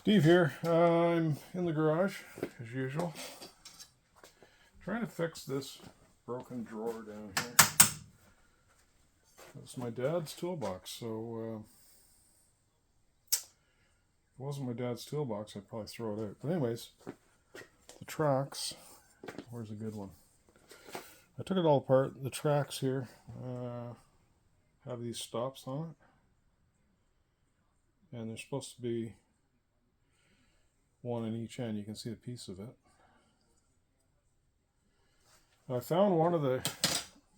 Steve here. I'm in the garage, as usual, trying to fix this broken drawer down here. It's my dad's toolbox, so if it wasn't my dad's toolbox, I'd probably throw it out. But anyways, the tracks, where's a good one? I took it all apart. The tracks here have these stops on it, and they're supposed to be one in each end. You can see a piece of it. I found one of the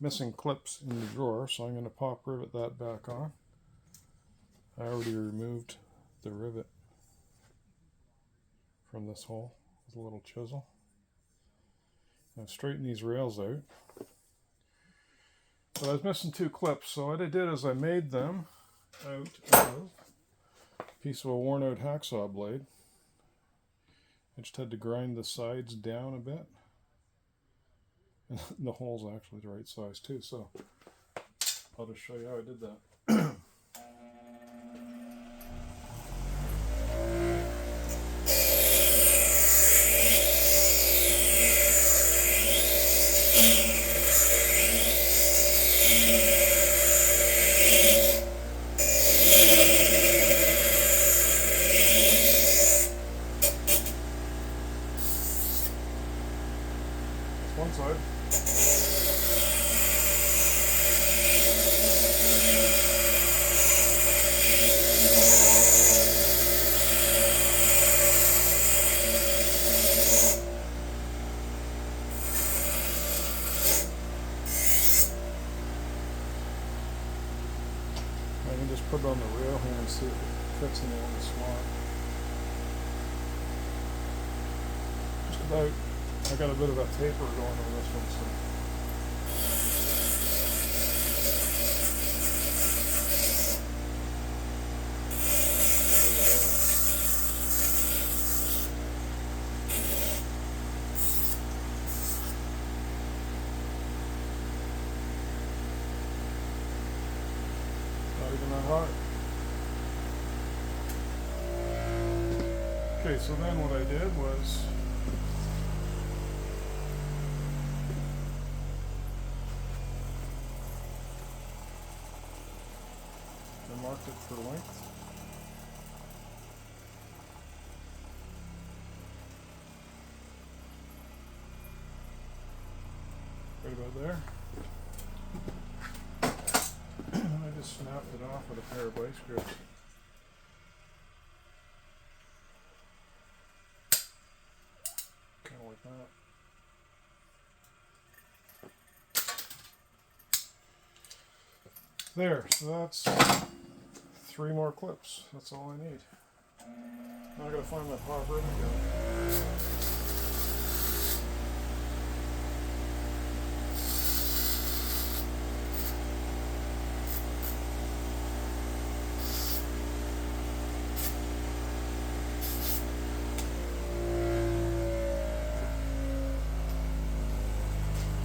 missing clips in the drawer, so I'm going to pop rivet that back on. I already removed the rivet from this hole with a little chisel. I've straightened these rails out. But I was missing two clips, so what I did is I made them out of a piece of a worn out hacksaw blade. I just had to grind the sides down a bit. And the hole's actually the right size too, so I'll just show you how I did that. One side. I can just put it on the rail here and see if it fits in the one slot. Just about. I got a bit of a taper going on this one, so. Not even that hot. Okay, so then what I did was I marked it for length. Right about there. And I just snapped it off with a pair of vice grips. Kind of like that. There, so that's 3 more clips. That's all I need. Now I gotta find my pop rivet gun.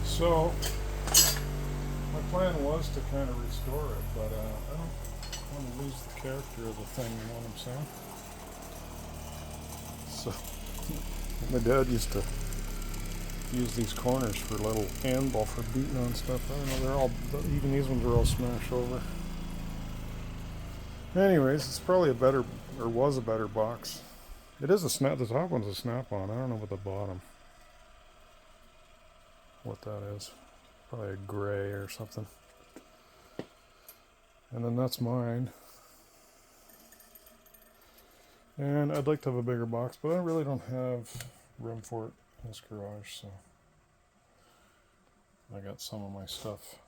So my plan was to kind of restore it, but I don't want to lose the character of the thing, you know what I'm saying? So my dad used to use these corners for a little handball for beating on stuff. I don't know, they're all, even these ones are all smashed over. Anyways, it's probably a better, or was a better box. It is a snap, the top one's a snap-on. I don't know about the bottom. What that is. Probably a gray or something. And then that's mine. And I'd like to have a bigger box, but I really don't have room for it in this garage, so I got some of my stuff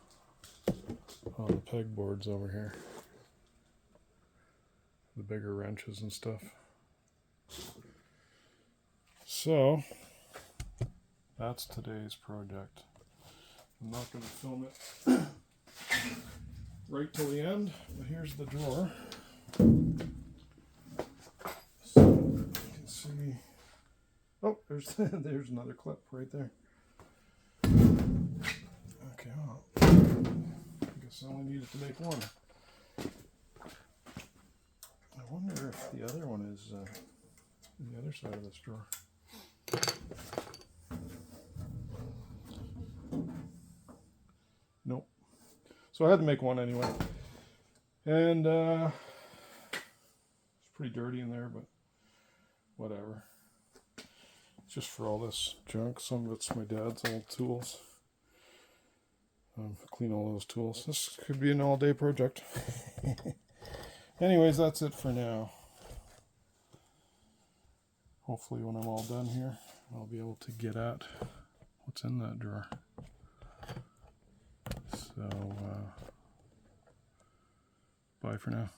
on the pegboards over here. The bigger wrenches and stuff. So that's today's project. I'm not going to film it right till the end, but here's the drawer. So you can see. Oh, there's another clip right there. Okay, well, I guess I only needed to make one. I wonder if the other one is in the other side of this drawer. Nope. So I had to make one anyway. And it's pretty dirty in there, but whatever. It's just for all this junk. Some of it's my dad's old tools. Clean all those tools. This could be an all-day project. Anyways, that's it for now. Hopefully when I'm all done here, I'll be able to get at what's in that drawer. So, bye for now.